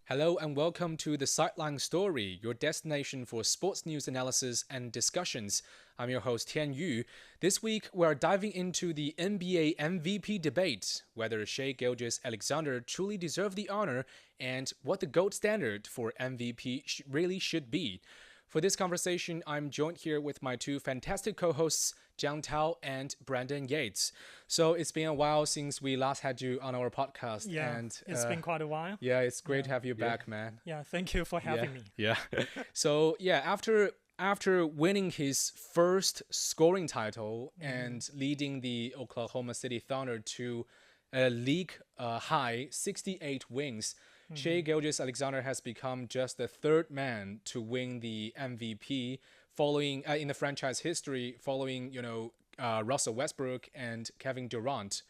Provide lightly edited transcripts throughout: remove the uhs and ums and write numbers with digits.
Hello and welcome to the Sideline Story, your destination for sports news analysis and discussions. I'm your host Tian Yu. This week we're diving into the NBA MVP debate, whether Shai Gilgeous-Alexander truly deserved the honor and what the gold standard for MVP really should be. For this conversation, I'm joined here with my two fantastic co-hosts, Jiang Tao and Brandon Yates. So it's been a while since we last had you on our podcast. Yeah, and it's been quite a while. yeah, it's great to have you back, man. Yeah, thank you for having me. Yeah. So yeah, after winning his first scoring title and leading the Oklahoma City Thunder to a league high 68 wins, Shai Gilgeous-Alexander has become just the third man to win the MVP, following in the franchise history, following Russell Westbrook and Kevin Durant.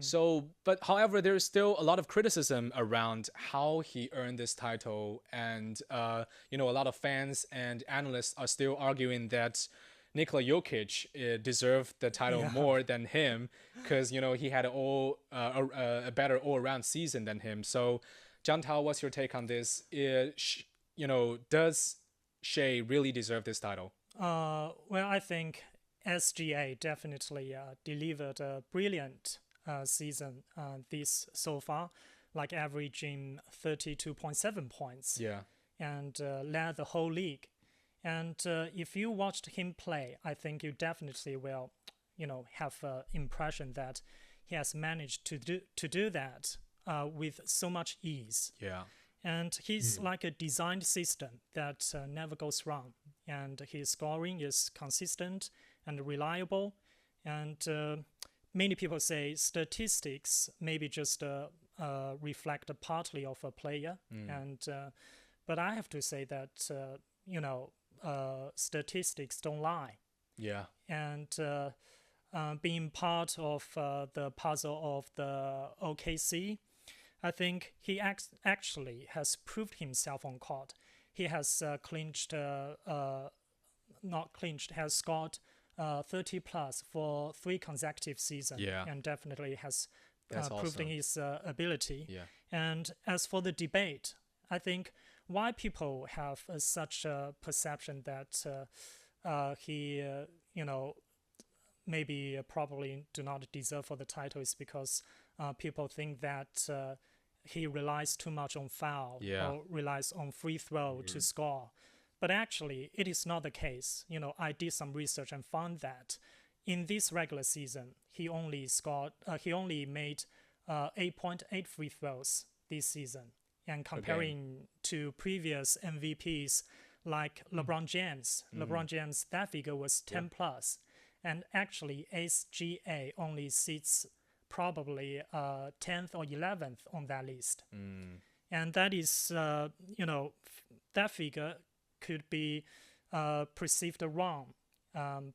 So, but however, there's still a lot of criticism around how he earned this title, and a lot of fans and analysts are still arguing that Nikola Jokic deserved the title more than him because he had a better all-around season than him. So, John Tao, what's your take on this? Does Shai really deserve this title? Well, I think SGA definitely delivered a brilliant season this so far, like averaging 32.7 points. Yeah. And led the whole league. And if you watched him play, I think you definitely will, have an impression that he has managed to do that with so much ease. Yeah. And he's like a designed system that never goes wrong. And his scoring is consistent and reliable. And many people say statistics maybe just reflect partly of a player. But I have to say that, statistics don't lie. Yeah. And being part of the puzzle of the OKC, I think he actually has proved himself on court. He has has scored 30 plus for 3 consecutive seasons, and definitely has proven his ability. Yeah. And as for the debate, I think why people have such a perception that he, maybe probably do not deserve for the title is because people think that he relies too much on foul or relies on free throw to score. But actually, it is not the case. I did some research and found that in this regular season, he only made 8.8 free throws this season. And comparing to previous MVPs like LeBron James, that figure was 10 plus. And actually, SGA only sits probably 10th or 11th on that list. And that is, that figure could be perceived wrong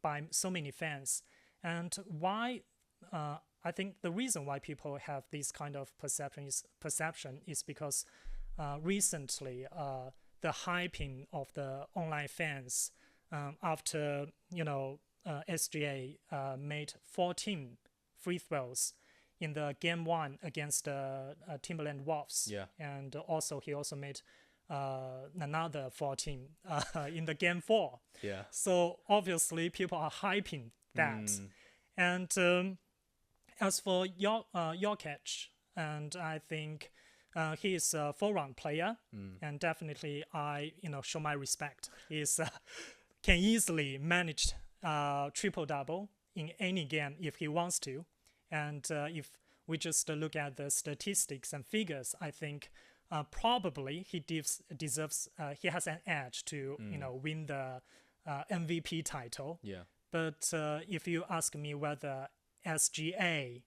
by so many fans. And why, I think the reason why people have this kind of perception is because recently the hyping of the online fans after, SGA made 14 free throws in the game 1 against Timberland Wolves. Yeah. And also he also made another 14 in the game 4. Yeah. So obviously people are hyping that. And as for Jokic, and I think he is a 4-round player, and definitely I show my respect. He can easily manage triple-double in any game if he wants to. And if we just look at the statistics and figures, I think probably he deserves, he has an edge to win the MVP title. Yeah. But if you ask me whether SGA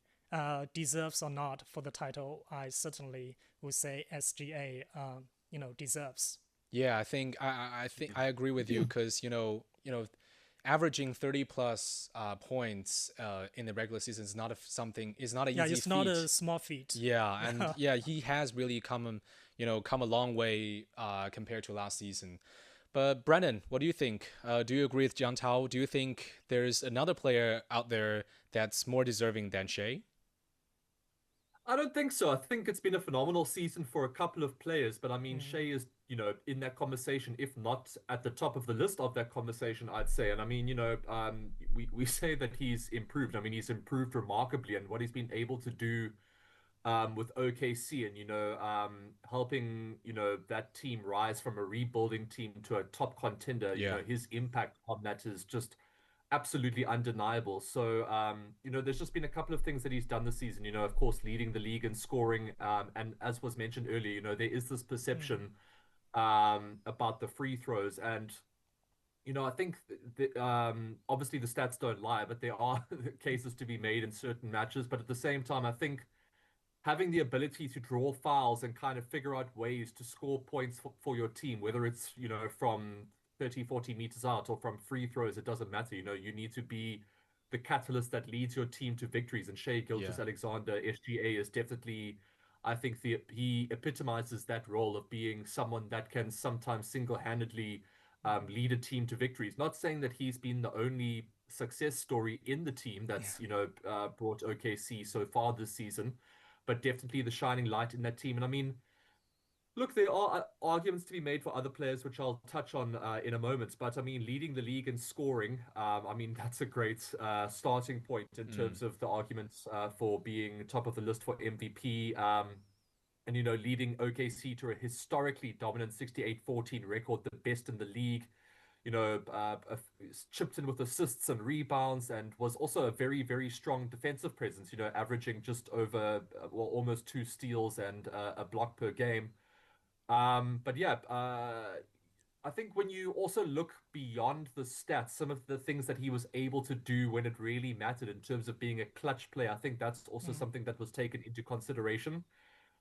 deserves or not for the title, I certainly would say SGA, deserves. Yeah, I agree with you because averaging 30 plus points in the regular season is not an easy feat. It's not a small feat. Yeah, and he has really come a long way compared to last season. But Brennan, what do you think? Do you agree with Jiang Tao? Do you think there's another player out there that's more deserving than Shai? I don't think so. I think it's been a phenomenal season for a couple of players, but I mean, Mm, Shea is, in that conversation, if not at the top of the list of that conversation, I'd say. And I mean, we say that he's improved. I mean, he's improved remarkably, and what he's been able to do with OKC and helping that team rise from a rebuilding team to a top contender. Yeah. His impact on that is just absolutely undeniable. So, there's just been a couple of things that he's done this season. Of course, leading the league in scoring. And as was mentioned earlier, there is this mm, perception about the free throws. And, I think obviously the stats don't lie, but there are cases to be made in certain matches. But at the same time, I think having the ability to draw fouls and kind of figure out ways to score points for your team, whether it's, from 30, 40 meters out or from free throws, it doesn't matter. You need to be the catalyst that leads your team to victories. And Shai Yeah. Gilgeous-Alexander, SGA, is definitely, I think, he epitomizes that role of being someone that can sometimes single-handedly mm, lead a team to victories. Not saying that he's been the only success story in the team Yeah. that's, brought OKC so far this season, but definitely the shining light in that team. And I mean, look, there are arguments to be made for other players, which I'll touch on in a moment. But I mean, leading the league in scoring, I mean, that's a great starting point in Mm. terms of the arguments for being top of the list for MVP. And, leading OKC to a historically dominant 68-14 record, the best in the league. Chipped in with assists and rebounds, and was also a very, very strong defensive presence, averaging just over, well, almost two steals and a block per game. But yeah, I think when you also look beyond the stats, some of the things that he was able to do when it really mattered in terms of being a clutch player, I think that's also mm, something that was taken into consideration.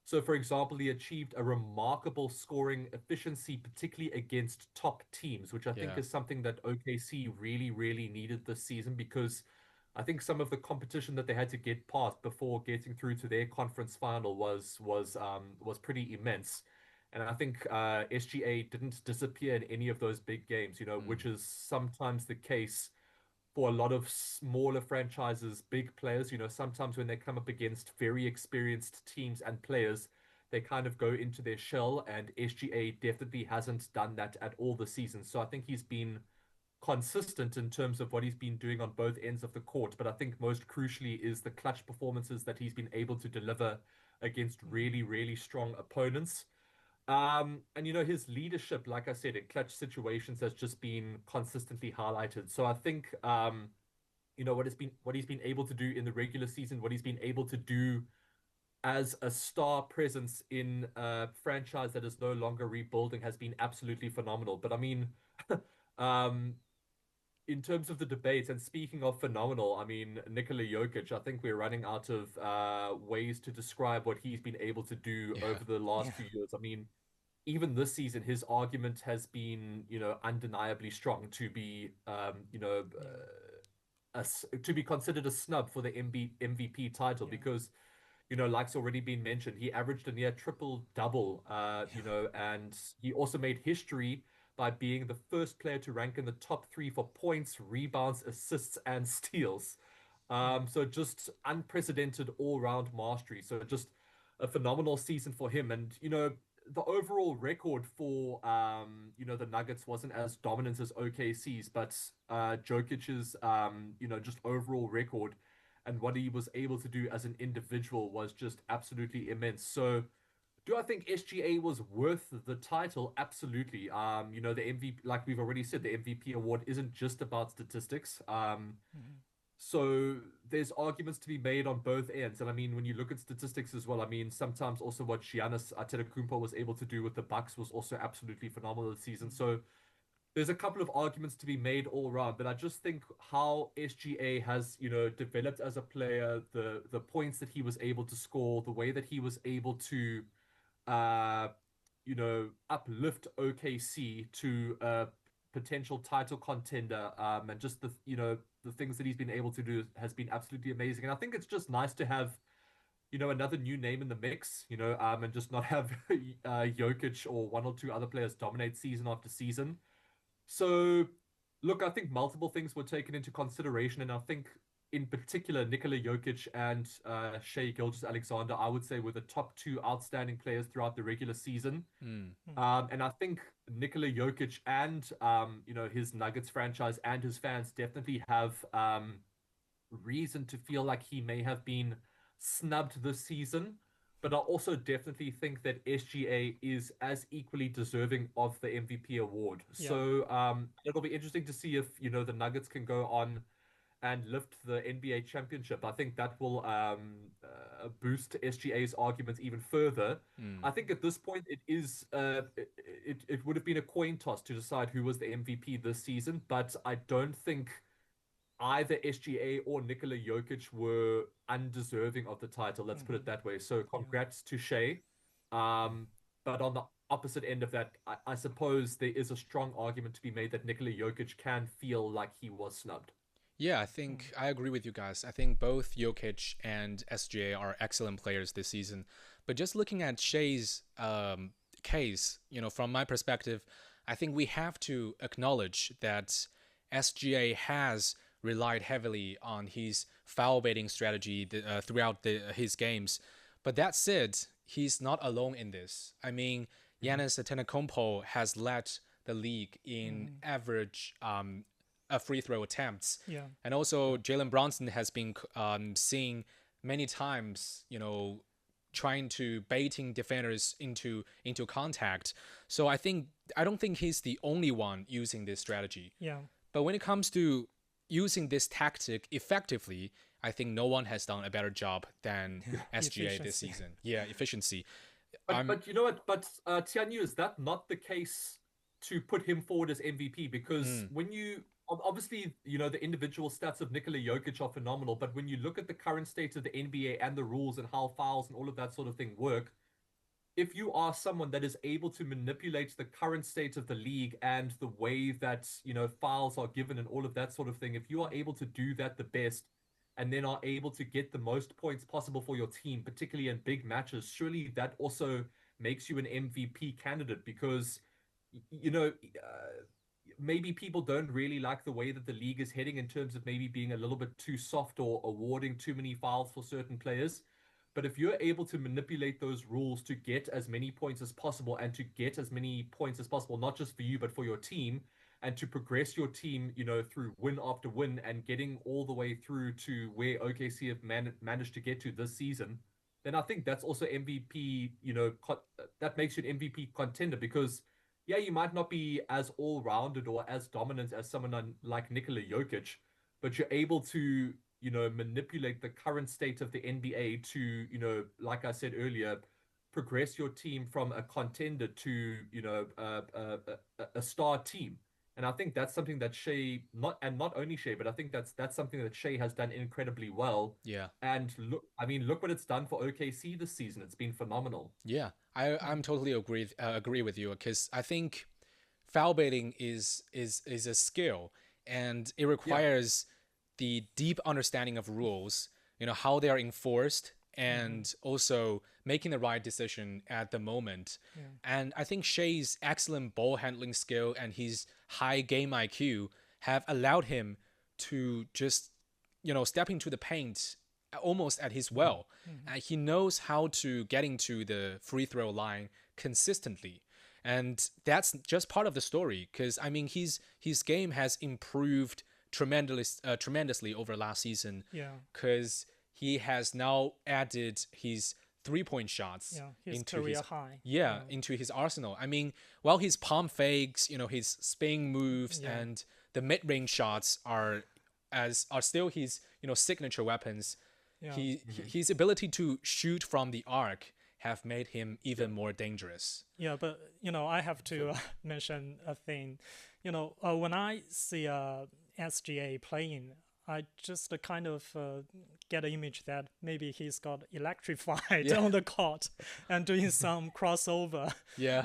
So, for example, he achieved a remarkable scoring efficiency, particularly against top teams, which I think Yeah. is something that OKC really, really needed this season because I think some of the competition that they had to get past before getting through to their conference final was pretty immense. And I think SGA didn't disappear in any of those big games, Mm. which is sometimes the case for a lot of smaller franchises, big players, sometimes when they come up against very experienced teams and players, they kind of go into their shell, and SGA definitely hasn't done that at all this season. So I think he's been consistent in terms of what he's been doing on both ends of the court, but I think most crucially is the clutch performances that he's been able to deliver against mm, really, really strong opponents. And his leadership, like I said, in clutch situations has just been consistently highlighted. So I think what he's been able to do in the regular season, what he's been able to do as a star presence in a franchise that is no longer rebuilding has been absolutely phenomenal. But I mean, um, in terms of the debate, and speaking of phenomenal, I mean, Nikola Jokic, I think we're running out of ways to describe what he's been able to do Yeah. over the yeah, last few years. I mean, even this season, his argument has been, undeniably strong to be, yeah, to be considered a snub for the MVP title yeah, because, like's already been mentioned, he averaged a near triple double, yeah, and he also made history by being the first player to rank in the top three for points, rebounds, assists, and steals. mm, So just unprecedented all-round mastery. So just a phenomenal season for him. And, the overall record for the Nuggets wasn't as dominant as OKC's, but Jokic's just overall record and what he was able to do as an individual was just absolutely immense. So do I think SGA was worth the title? Absolutely. The MVP, like we've already said, the MVP award isn't just about statistics. mm, So there's arguments to be made on both ends. And I mean, when you look at statistics as well, I mean, sometimes also what Giannis Antetokounmpo was able to do with the Bucks was also absolutely phenomenal this season. mm, So there's a couple of arguments to be made all around, but I just think how SGA has, developed as a player, the points that he was able to score, the way that he was able to uh, uplift OKC to a potential title contender, and just the things that he's been able to do has been absolutely amazing. And I think it's just nice to have, another new name in the mix, and just not have Jokic or one or two other players dominate season after season. So, look, I think multiple things were taken into consideration, and I think in particular, Nikola Jokic and Shai Gilgeous-Alexander, I would say, were the top two outstanding players throughout the regular season. And I think Nikola Jokic and his Nuggets franchise and his fans definitely have reason to feel like he may have been snubbed this season. But I also definitely think that SGA is as equally deserving of the MVP award. Yeah. So it'll be interesting to see if the Nuggets can go on and lift the NBA championship. I think that will boost SGA's arguments even further. I think at this point it would have been a coin toss to decide who was the MVP this season, but I don't think either SGA or Nikola Jokic were undeserving of the title. Let's put it that way. So congrats to Shai. But on the opposite end of that, I suppose there is a strong argument to be made that Nikola Jokic can feel like he was snubbed. Yeah, I think I agree with you guys. I think both Jokic and SGA are excellent players this season. But just looking at Shai's case, from my perspective, I think we have to acknowledge that SGA has relied heavily on his foul baiting strategy throughout his games. But that said, he's not alone in this. I mean, Giannis Antetokounmpo has led the league in average free throw attempts. Yeah. And also Jalen Brunson has been seen many times, trying to baiting defenders into contact. So I don't think he's the only one using this strategy. Yeah. But when it comes to using this tactic effectively, I think no one has done a better job than SGA this season. Yeah, efficiency. But you know what? But Tianyu, is that not the case to put him forward as MVP? Because when you obviously, the individual stats of Nikola Jokic are phenomenal, but when you look at the current state of the NBA and the rules and how fouls and all of that sort of thing work, if you are someone that is able to manipulate the current state of the league and the way that, fouls are given and all of that sort of thing, if you are able to do that the best and then are able to get the most points possible for your team, particularly in big matches, surely that also makes you an MVP candidate because, maybe people don't really like the way that the league is heading in terms of maybe being a little bit too soft or awarding too many fouls for certain players. But if you're able to manipulate those rules to get as many points as possible and to get as many points as possible, not just for you, but for your team, and to progress your team, through win after win and getting all the way through to where OKC have managed to get to this season, then I think that's also MVP, that makes you an MVP contender because yeah, you might not be as all-rounded or as dominant as someone like Nikola Jokic, but you're able to, manipulate the current state of the NBA to, like I said earlier, progress your team from a contender to, a star team. And I think that's something that Shai, not only Shai, but I think that's something that Shai has done incredibly well. Yeah. And look what it's done for OKC this season. It's been phenomenal. Yeah, I'm totally agree with you because I think foul baiting is a skill and it requires the deep understanding of rules, how they are enforced and also making the right decision at the moment. Yeah. And I think Shai's excellent ball handling skill and his high game IQ have allowed him to just, step into the paint almost at his will. He knows how to get into the free throw line consistently. And that's just part of the story because, I mean, his game has improved tremendously over last season. Yeah. Because he has now added his three-point shots into career high. Into his arsenal. I mean, while his palm fakes, his spin moves and the mid-range shots are still his, signature weapons. Yeah. His ability to shoot from the arc have made him even more dangerous. Yeah, but I have to mention a thing. When I see SGA playing, I just kind of get an image that maybe he's got electrified on the court and doing some crossover. Yeah.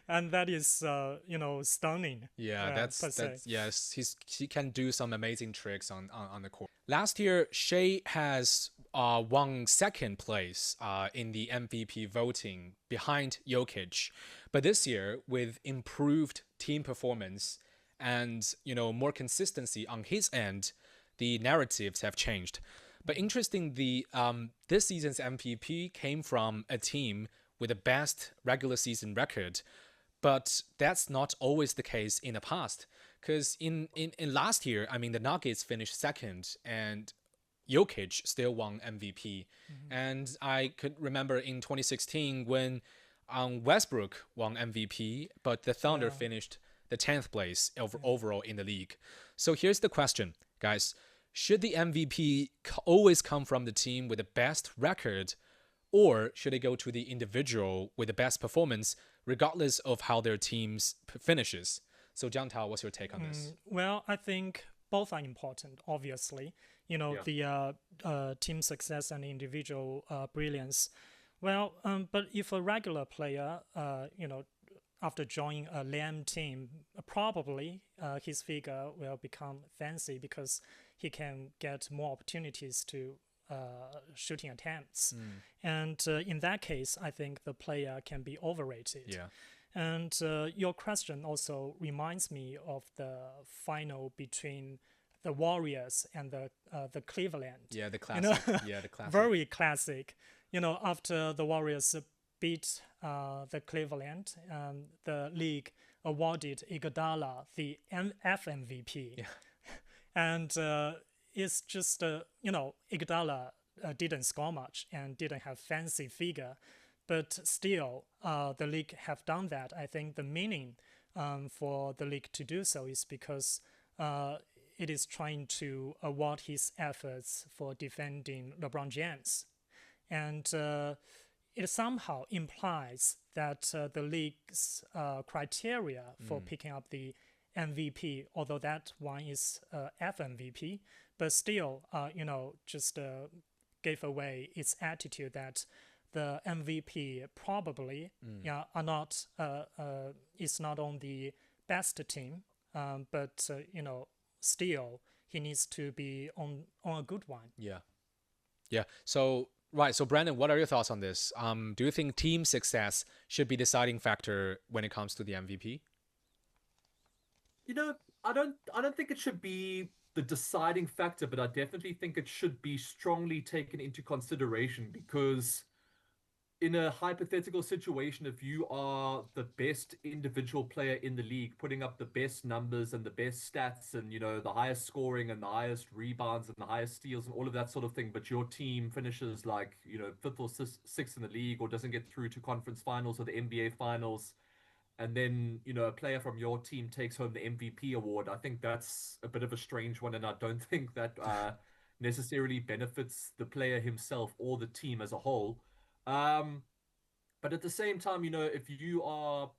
And that is, stunning. Yeah, that's yes. He can do some amazing tricks on the court. Last year, Shai has won second place in the MVP voting behind Jokic, but this year with improved team performance and more consistency on his end, the narratives have changed. But interesting, this season's MVP came from a team with the best regular season record. But that's not always the case in the past. Because in last year, I mean, the Nuggets finished second and Jokic still won MVP. And I could remember in 2016 when Westbrook won MVP, but the Thunder finished the 10th place overall in the league. So here's the question, guys. Should the MVP always come from the team with the best record, or should it go to the individual with the best performance, regardless of how their teams finishes? So, Jiang Tao, what's your take on this? Well, I think both are important, obviously. The team success and individual brilliance. Well, but if a regular player, after joining a lame team, probably his figure will become fancy because he can get more opportunities to shooting attempts. And in that case, I think the player can be overrated. Yeah. And your question also reminds me of the final between the Warriors and the Cleveland. Yeah, the classic. Yeah, the classic. Very classic. After the Warriors beat the Cleveland, the league awarded Iguodala the FMVP. Yeah. And it's just, Iguodala didn't score much and didn't have fancy figure. But still, the league have done that. I think the meaning for the league to do so is because it is trying to award his efforts for defending LeBron James. And it somehow implies that the league's criteria for picking up the MVP, although that one is FMVP, but still, just gave away its attitude that the MVP probably is not on the best team, but still he needs to be on a good one. Yeah. So right. So Brandon, what are your thoughts on this? Do you think team success should be the deciding factor when it comes to the MVP? I don't think it should be the deciding factor, but I definitely think it should be strongly taken into consideration because in a hypothetical situation, if you are the best individual player in the league, putting up the best numbers and the best stats and, the highest scoring and the highest rebounds and the highest steals and all of that sort of thing, but your team finishes like, fifth or sixth in the league or doesn't get through to conference finals or the NBA finals, and then, a player from your team takes home the MVP award, I think that's a bit of a strange one, and I don't think that necessarily benefits the player himself or the team as a whole. But at the same time, if you are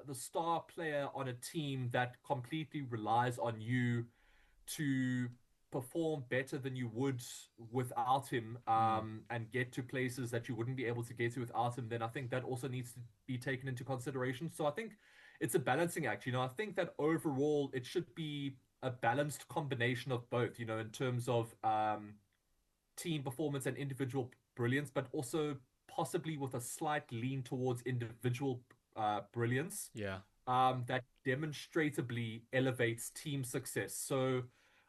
the star player on a team that completely relies on you to perform better than you would without him, and get to places that you wouldn't be able to get to without him, then I think that also needs to be taken into consideration. So I think it's a balancing act. I think that overall it should be a balanced combination of both, in terms of team performance and individual brilliance, but also possibly with a slight lean towards individual brilliance. Yeah. That demonstrably elevates team success. So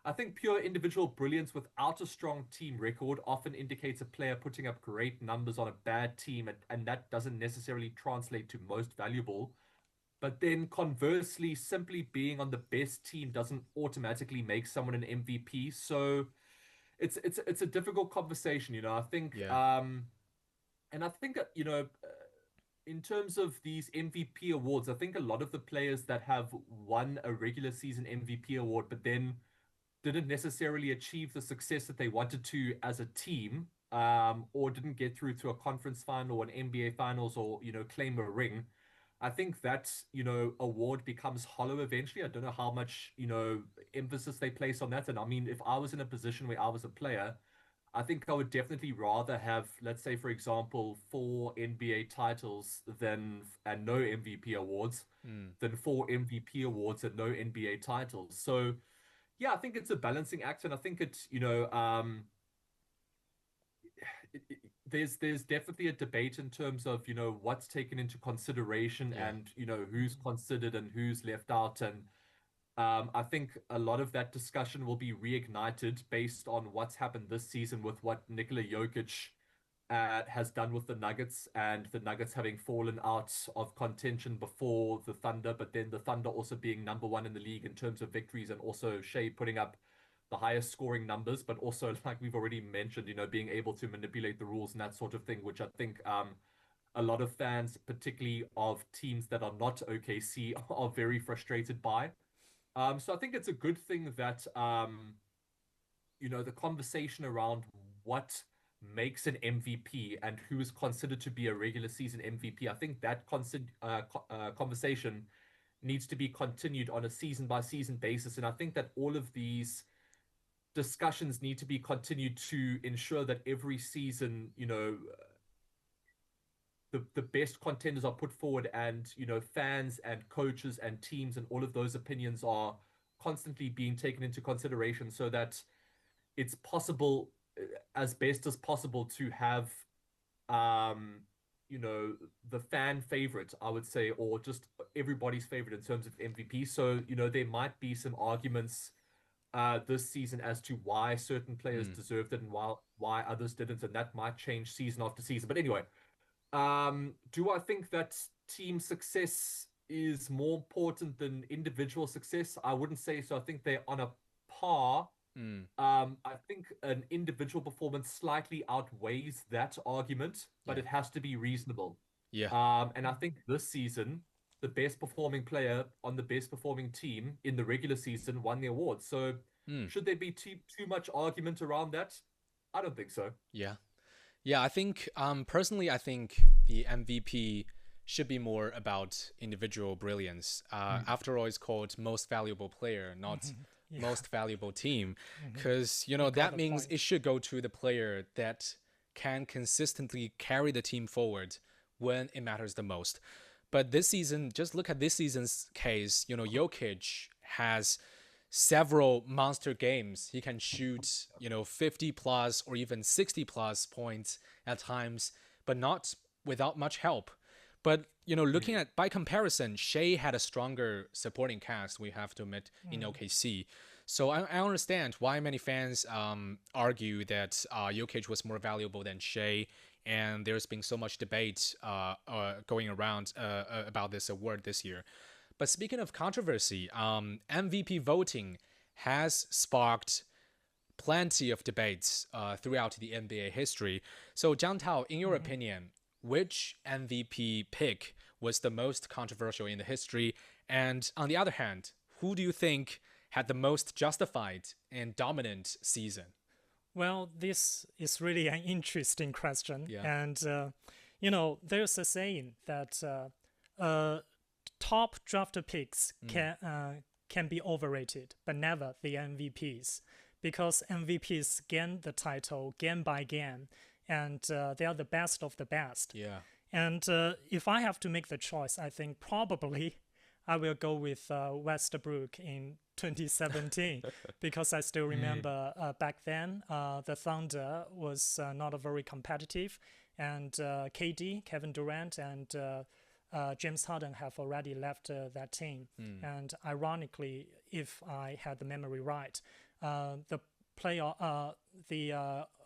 I think pure individual brilliance without a strong team record often indicates a player putting up great numbers on a bad team, and that doesn't necessarily translate to most valuable. But then conversely, simply being on the best team doesn't automatically make someone an MVP. So it's a difficult conversation, I think. Yeah. And I think in terms of these MVP awards, I think a lot of the players that have won a regular season MVP award, but then didn't necessarily achieve the success that they wanted to as a team, or didn't get through to a conference final or an NBA finals, or claim a ring. I think that award becomes hollow eventually. I don't know how much emphasis they place on that. And I mean, if I was in a position where I was a player, I think I would definitely rather have, let's say, for example, 4 NBA titles and no MVP awards than 4 MVP awards and no NBA titles. So yeah, I think it's a balancing act, and I think it's there's definitely a debate in terms of what's taken into consideration, Yeah. and who's considered and who's left out, and I think a lot of that discussion will be reignited based on what's happened this season with what Nikola Jokic has done with the Nuggets, and the Nuggets having fallen out of contention before the Thunder, but then the Thunder also being number one in the league in terms of victories, and also Shai putting up the highest scoring numbers, but also, like we've already mentioned, being able to manipulate the rules and that sort of thing, which I think a lot of fans, particularly of teams that are not OKC, are very frustrated by. So I think it's a good thing that the conversation around what makes an MVP and who is considered to be a regular season MVP, I think that conversation needs to be continued on a season by season basis. And I think that all of these discussions need to be continued to ensure that every season, the best contenders are put forward, and fans and coaches and teams and all of those opinions are constantly being taken into consideration, so that it's possible, as best as possible, to have um the fan favorite, I would say, or just everybody's favorite in terms of MVP. So there might be some arguments this season as to why certain players deserved it and why others didn't, and that might change season after season. But anyway, do I think that team success is more important than individual success? I wouldn't say so. I think they're on a par. I think an individual performance slightly outweighs that argument, but it has to be reasonable. Yeah. And I think this season, the best performing player on the best performing team in the regular season won the award. So should there be too much argument around that? I don't think so. Yeah. Yeah, I think personally, I think the MVP should be more about individual brilliance. After all, it's called most valuable player, not most valuable team, because that means it should go to the player that can consistently carry the team forward when it matters the most. But this season, just look at this season's case. Jokic has several monster games. He can shoot 50 plus or even 60 plus points at times, but not without much help. But looking at, by comparison, Shai had a stronger supporting cast, we have to admit, in OKC. So I understand why many fans argue that Jokic was more valuable than Shai, and there's been so much debate going around about this award this year. But speaking of controversy, MVP voting has sparked plenty of debates throughout the NBA history. So, Zhang Tao, in your opinion, which MVP pick was the most controversial in the history? And on the other hand, who do you think had the most justified and dominant season? Well, this is really an interesting question. Yeah. And, there's a saying that top drafted picks can be overrated, but never the MVPs, because MVPs gain the title game by game, and they are the best of the best. Yeah. And if I have to make the choice, I think probably I will go with Westbrook in 2017, because I still remember back then the Thunder was not very competitive, and KD, Kevin Durant, and James Harden have already left that team. And ironically, if I had the memory right, the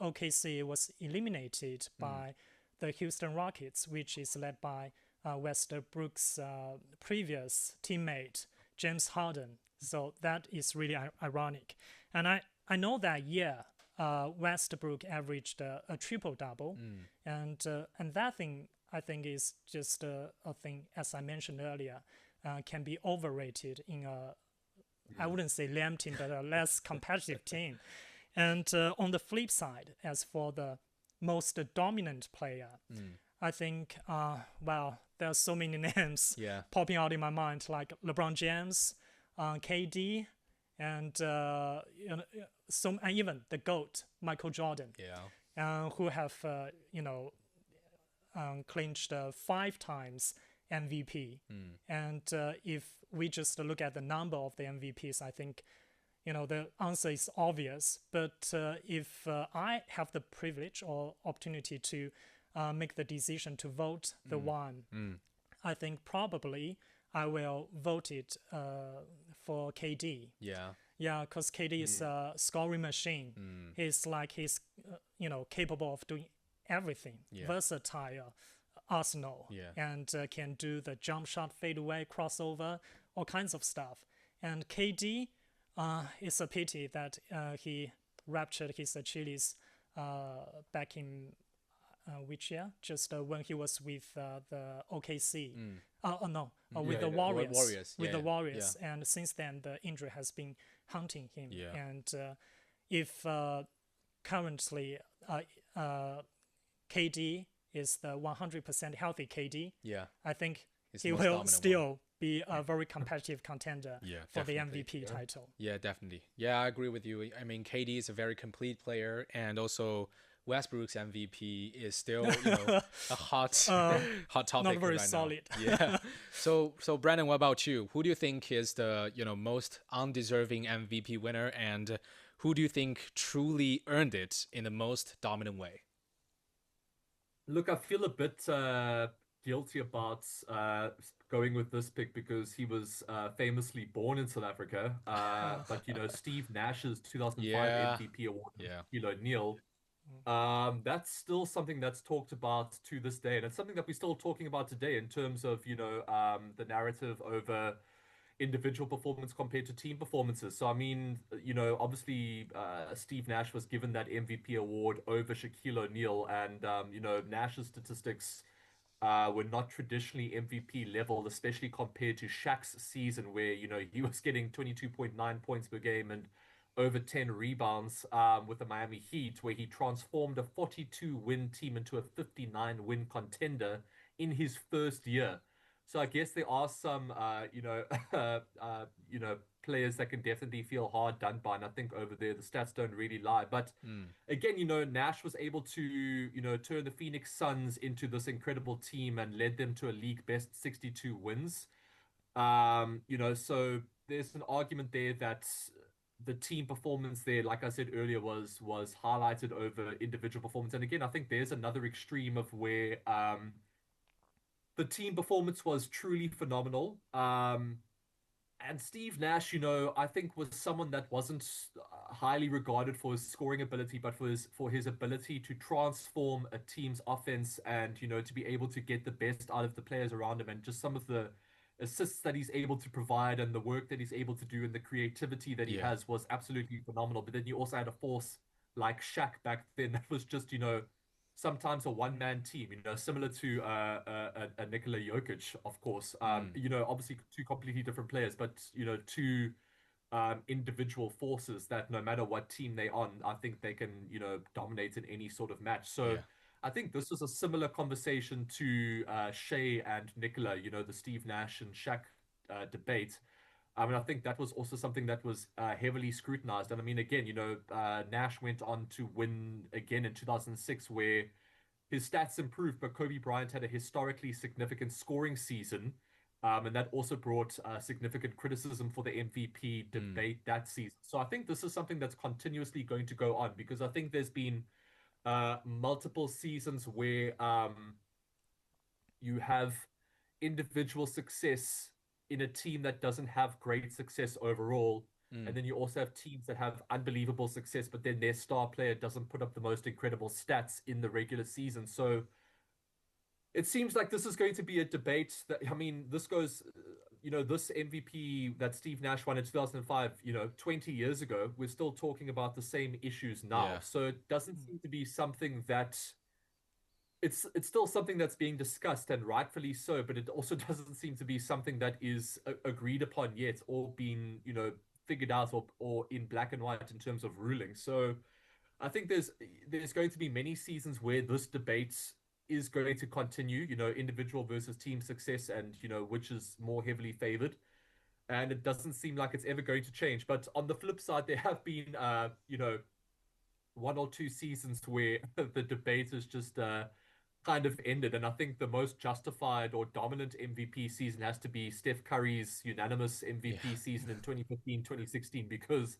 OKC was eliminated by the Houston Rockets, which is led by Westbrook's previous teammate, James Harden. So that is really ironic. And I know that year, Westbrook averaged a triple-double. And that thing, I think, is just a thing, as I mentioned earlier, can be overrated in I wouldn't say lame team, but a less competitive team. And on the flip side, as for the most dominant player, I think, there are so many names popping out in my mind, like LeBron James, KD, and and even the GOAT, Michael Jordan, who have clinched 5 times MVP. And if we just look at the number of the MVPs, I think the answer is obvious. But if I have the privilege or opportunity to make the decision to vote the one, I think probably I will vote it for KD. Yeah. Yeah, because KD is a scoring machine. He's capable of doing everything. Yeah. Versatile arsenal. Yeah. And can do the jump shot, fadeaway, crossover, all kinds of stuff. And KD, it's a pity that he ruptured his Achilles back in which year? Just when he was with the OKC. With the Warriors. With the Warriors. Yeah. And since then, the injury has been haunting him. Yeah. And if currently KD is the 100% healthy KD, yeah, I think It's he the most will dominant still one. be a very competitive contender Yeah, for the definitely. MVP title. Yeah, definitely. Yeah, I agree with you. I mean, KD is a very complete player, and also Westbrook's MVP is still, a hot topic Not very right solid. now. Yeah. So Brandon, what about you? Who do you think is the most undeserving MVP winner, and who do you think truly earned it in the most dominant way? Look, I feel a bit guilty about going with this pick because he was famously born in South Africa. But Steve Nash's 2005 Yeah. MVP award, Yeah. Shaquille O'Neal, that's still something that's talked about to this day, and it's something that we're still talking about today in terms of the narrative over individual performance compared to team performances. So I mean, obviously Steve Nash was given that MVP award over Shaquille O'Neal, and Nash's statistics were not traditionally MVP level, especially compared to Shaq's season, where he was getting 22.9 points per game and over 10 rebounds with the Miami Heat, where he transformed a 42-win team into a 59-win contender in his first year. So I guess there are some, players that can definitely feel hard done by, and I think over there the stats don't really lie. But again, Nash was able to, turn the Phoenix Suns into this incredible team and led them to a league best 62 wins. So there's an argument there that the team performance there, like I said earlier, was highlighted over individual performance. And again, I think there's another extreme of where the team performance was truly phenomenal. And Steve Nash, I think was someone that wasn't highly regarded for his scoring ability, but for his ability to transform a team's offense and to be able to get the best out of the players around him, and just some of the assists that he's able to provide and the work that he's able to do and the creativity that he has was absolutely phenomenal. But then you also had a force like Shaq back then that was just sometimes a one-man team, similar to a Nikola Jokic, of course. Obviously two completely different players, but two individual forces that no matter what team they're on, I think they can dominate in any sort of match. So I think this was a similar conversation to Shai and Nikola, the Steve Nash and Shaq debate. I mean, I think that was also something that was heavily scrutinized. And I mean, again, Nash went on to win again in 2006, where his stats improved, but Kobe Bryant had a historically significant scoring season. And that also brought significant criticism for the MVP debate that season. So I think this is something that's continuously going to go on, because I think there's been multiple seasons where you have individual success in a team that doesn't have great success overall. And then you also have teams that have unbelievable success, but then their star player doesn't put up the most incredible stats in the regular season. So it seems like this is going to be a debate that, I mean, this goes, this MVP that Steve Nash won in 2005, 20 years ago, we're still talking about the same issues now. Yeah. So it doesn't seem to be something that it's still something that's being discussed, and rightfully so, but it also doesn't seem to be something that is agreed upon yet or been, figured out or in black and white in terms of ruling. So I think there's going to be many seasons where this debate is going to continue, individual versus team success, and which is more heavily favored. And it doesn't seem like it's ever going to change. But on the flip side, there have been one or two seasons where the debate is just kind of ended. And I think the most justified or dominant MVP season has to be Steph Curry's unanimous MVP season in 2015, 2016, because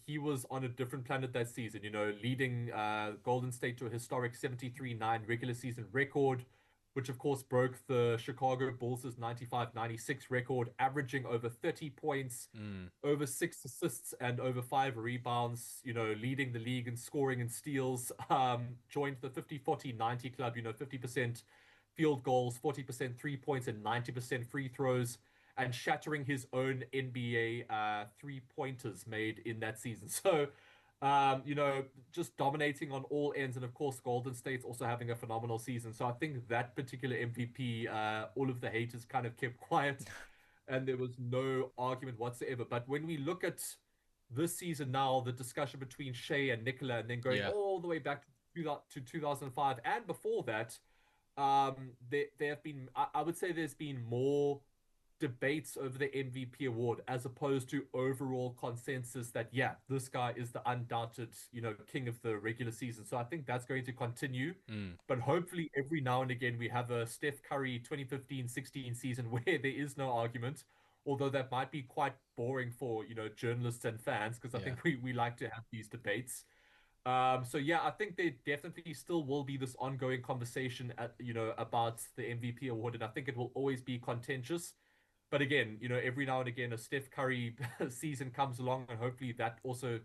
he was on a different planet that season, leading Golden State to a historic 73-9 regular season record which of course broke the Chicago Bulls' 95-96 record, averaging over 30 points, over 6 assists, and over 5 rebounds, leading the league in scoring and steals. Joined the 50-40-90 club, 50% field goals, 40% 3 points, and 90% free throws, and shattering his own NBA three-pointers made in that season. So, just dominating on all ends. And of course, Golden State's also having a phenomenal season. So I think that particular MVP, all of the haters kind of kept quiet and there was no argument whatsoever. But when we look at this season now, the discussion between Shai and Nikola, and then going all the way back to 2005 and before that, there have been, I would say there's been more debates over the MVP award as opposed to overall consensus that, yeah, this guy is the undoubted, king of the regular season. So I think that's going to continue. But hopefully every now and again we have a Steph Curry 2015-16 season where there is no argument, although that might be quite boring for, journalists and fans, because I think we like to have these debates. So yeah, I think there definitely still will be this ongoing conversation about the MVP award, and I think it will always be contentious. But again, every now and again, a Steph Curry season comes along, and hopefully that also,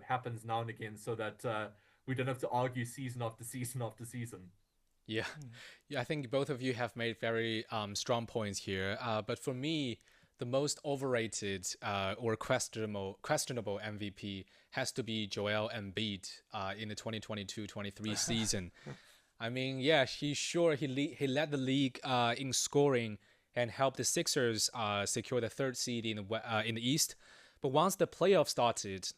happens now and again, so that we don't have to argue season after season after season. Yeah, I think both of you have made very strong points here. But for me, the most overrated or questionable MVP has to be Joel Embiid in the 2022-23 season. I mean, yeah, he led the league in scoring and helped the Sixers secure the third seed in the East. But once the playoffs started,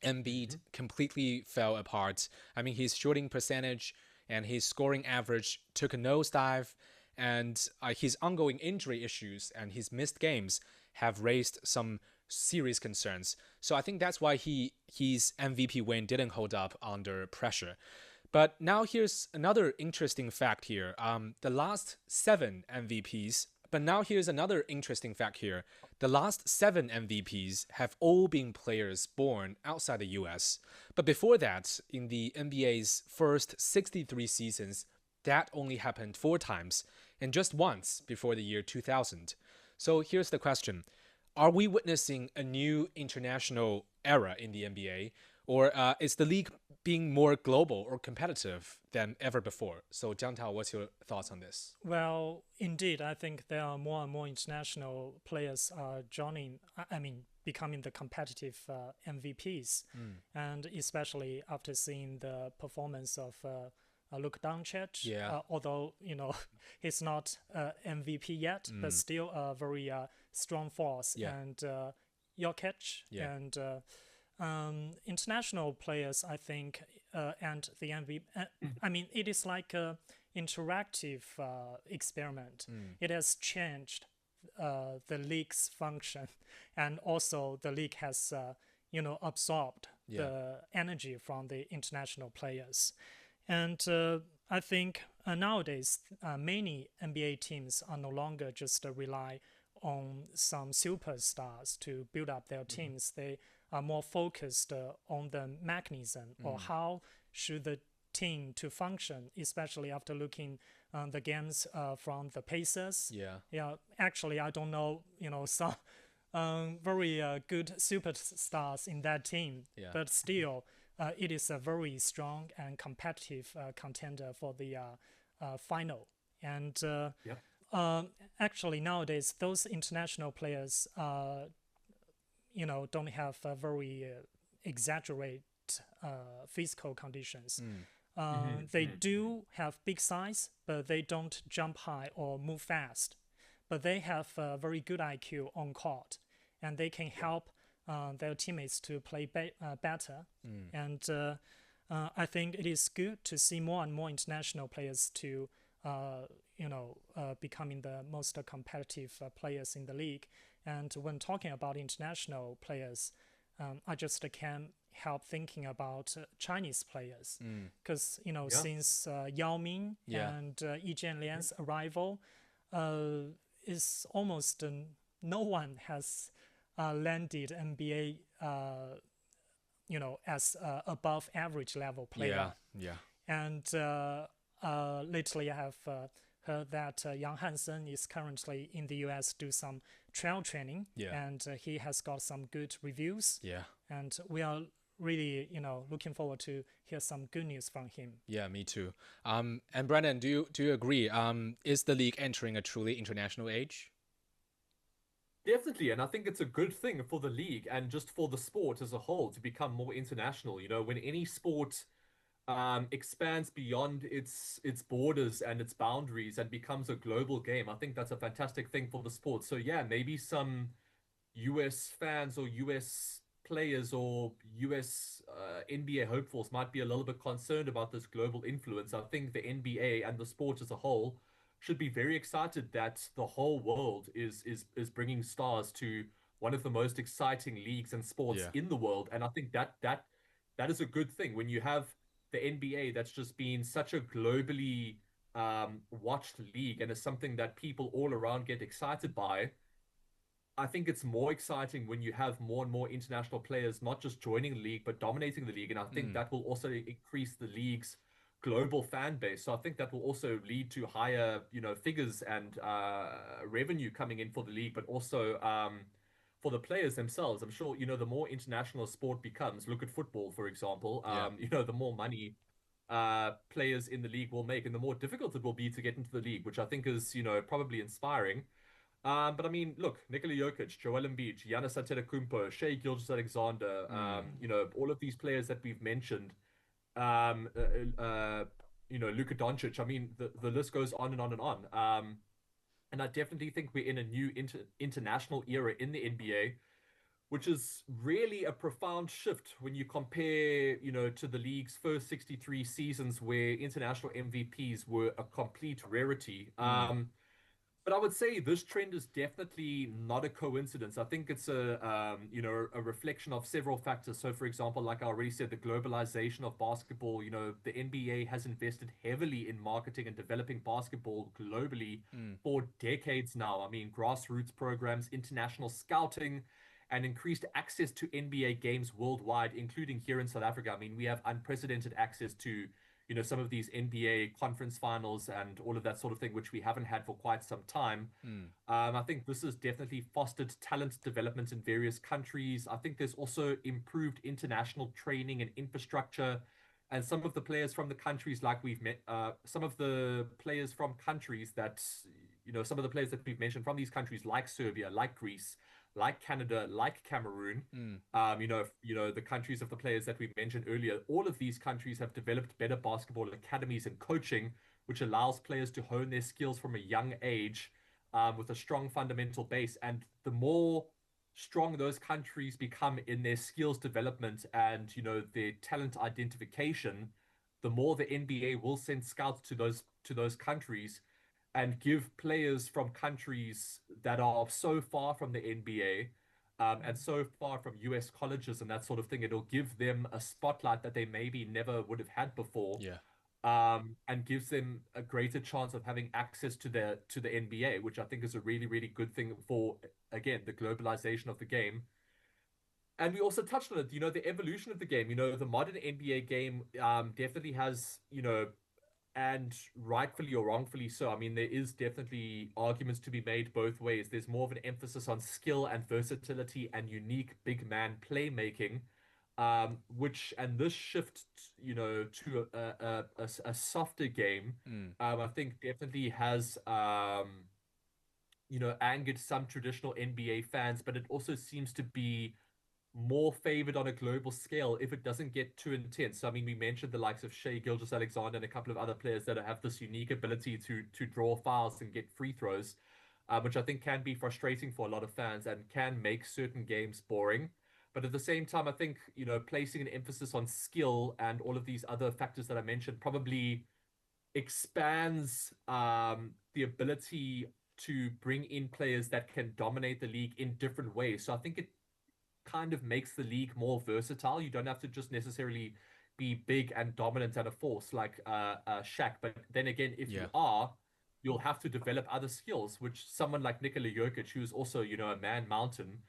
Embiid completely fell apart. I mean, his shooting percentage and his scoring average took a nosedive, and his ongoing injury issues and his missed games have raised some serious concerns. So I think that's why his MVP win didn't hold up under pressure. But now here's another interesting fact here. The last 7 MVPs. But now here's another interesting fact here. The last 7 MVPs have all been players born outside the US. But before that, in the NBA's first 63 seasons, that only happened 4 times, and just once before the year 2000. So here's the question. Are we witnessing a new international era in the NBA? Or is the league being more global or competitive than ever before? So, Jiang Tao, what's your thoughts on this? Well, indeed, I think there are more and more international players becoming the competitive MVPs. And especially after seeing the performance of Luka Doncic, although, he's not MVP yet, but still a very strong force. And Jokic and... international players, I think, and the MVP. It is like an interactive experiment. It has changed the league's function, and also the league has, absorbed the energy from the international players. And I think nowadays many NBA teams are no longer just rely on some superstars to build up their teams. They are more focused on the mechanism or how should the team to function, especially after looking the games from the Pacers. Actually, I don't know, some very good superstars in that team, but still it is a very strong and competitive contender for the final. And actually nowadays those international players don't have very exaggerated physical conditions. They do have big size, but they don't jump high or move fast. But they have a very good IQ on court, and they can help their teammates to play better. And I think it is good to see more and more international players to becoming the most competitive players in the league. And when talking about international players, I just can't help thinking about Chinese players, because since Yao Ming and Yi Jianlian's arrival, is almost no one has landed NBA as above average level player. And lately I have heard that Yang Hansen is currently in the US do some trail training, and he has got some good reviews. Yeah. And we are really, looking forward to hear some good news from him. Yeah, me too. And Brandon, do you agree? Is the league entering a truly international age? Definitely, and I think it's a good thing for the league and just for the sport as a whole to become more international. When any sport expands beyond its borders and its boundaries and becomes a global game, I think that's a fantastic thing for the sport. So yeah, maybe some US fans or US players or US NBA hopefuls might be a little bit concerned about this global influence. I think the NBA and the sport as a whole should be very excited that the whole world is bringing stars to one of the most exciting leagues and sports in the world. And I think that is a good thing when you have the NBA that's just been such a globally watched league and is something that people all around get excited by. I think it's more exciting when you have more and more international players not just joining the league but dominating the league, and I think that will also increase the league's global fan base. So I think that will also lead to higher, figures and revenue coming in for the league, but also for the players themselves. I'm sure, the more international a sport becomes, look at football, for example, the more money players in the league will make, and the more difficult it will be to get into the league, which I think is, probably inspiring. But I mean, look, Nikola Jokic, Joel Embiid, Giannis Antetokounmpo, Shai Gilgeous-Alexander, all of these players that we've mentioned, um, Luka Doncic. I mean, the list goes on and on and on. And I definitely think we're in a new international era in the NBA, which is really a profound shift when you compare, to the league's first 63 seasons where international MVPs were a complete rarity. But I would say this trend is definitely not a coincidence. I think it's a reflection of several factors. So, for example, like I already said, the globalization of basketball. The NBA has invested heavily in marketing and developing basketball globally for decades now. I mean, grassroots programs, international scouting, and increased access to NBA games worldwide, including here in South Africa. I mean, we have unprecedented access to some of these NBA conference finals and all of that sort of thing, which we haven't had for quite some time. I think this has definitely fostered talent development in various countries. I think there's also improved international training and infrastructure. And some of the players from the countries, like we've met, some of the players from countries that, some of the players that we've mentioned from these countries, like Serbia, like Greece, like Canada, like Cameroon, the countries of the players that we mentioned earlier, all of these countries have developed better basketball academies and coaching, which allows players to hone their skills from a young age with a strong fundamental base. And the more strong those countries become in their skills development and, their talent identification, the more the NBA will send scouts to those countries and give players from countries that are so far from the NBA and so far from US colleges and that sort of thing. It'll give them a spotlight that they maybe never would have had before. Yeah. And gives them a greater chance of having access to the NBA, which I think is a really, really good thing for, again, the globalization of the game. And we also touched on it, the evolution of the game. The modern NBA game definitely has, and rightfully or wrongfully so. I mean, there is definitely arguments to be made both ways. There's more of an emphasis on skill and versatility and unique big man playmaking, and this shift, to a softer game, I think definitely has, angered some traditional NBA fans, but it also seems to be more favored on a global scale if it doesn't get too intense. So, I mean, we mentioned the likes of Shai Gilgeous-Alexander and a couple of other players that have this unique ability to draw fouls and get free throws, which I think can be frustrating for a lot of fans and can make certain games boring. But at the same time, I think, placing an emphasis on skill and all of these other factors that I mentioned probably expands the ability to bring in players that can dominate the league in different ways. So I think it kind of makes the league more versatile. You don't have to just necessarily be big and dominant and a force like Shaq. But then again, if you are, you'll have to develop other skills, which someone like Nikola Jokic, who's also, a man mountain,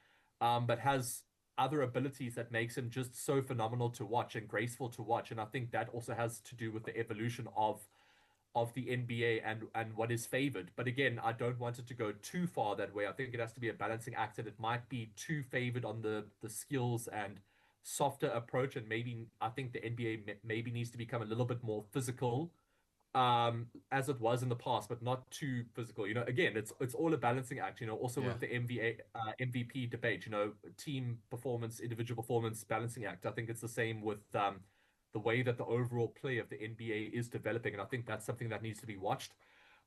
but has other abilities that makes him just so phenomenal to watch and graceful to watch. And I think that also has to do with the evolution of the NBA and what is favored. But again, I don't want it to go too far that way. I think it has to be a balancing act, and it might be too favored on the skills and softer approach. And maybe I think the NBA maybe needs to become a little bit more physical, as it was in the past, but not too physical. You know, again, it's all a balancing act. You know, also with the MVP debate. You know, team performance, individual performance, balancing act. I think it's the same with the way that the overall play of the NBA is developing. And I think that's something that needs to be watched.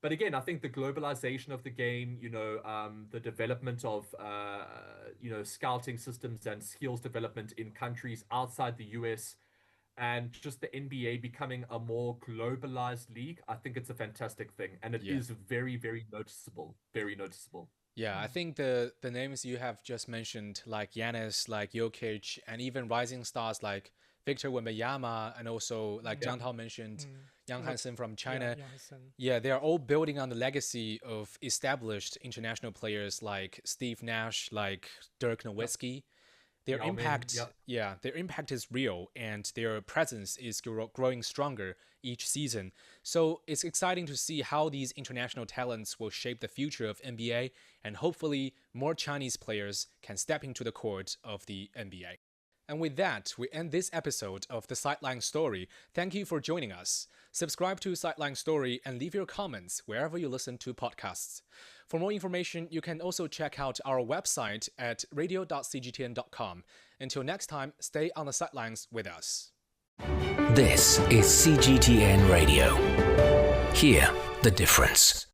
But again, I think the globalization of the game, you know, the development of, you know, scouting systems and skills development in countries outside the US, and just the NBA becoming a more globalized league, I think it's a fantastic thing. And it is very, very noticeable. Very noticeable. Yeah, I think the names you have just mentioned, like Giannis, like Jokic, and even rising stars like Victor Wembanyama, and also like Zhang Tao mentioned, Yang Hansen from China. Yeah, they are all building on the legacy of established international players like Steve Nash, like Dirk Nowitzki. Their impact, their impact is real, and their presence is growing stronger each season. So it's exciting to see how these international talents will shape the future of NBA, and hopefully more Chinese players can step into the court of the NBA. And with that, we end this episode of the Sideline Story. Thank you for joining us. Subscribe to Sideline Story and leave your comments wherever you listen to podcasts. For more information, you can also check out our website at radio.cgtn.com. Until next time, stay on the sidelines with us. This is CGTN Radio. Hear the difference.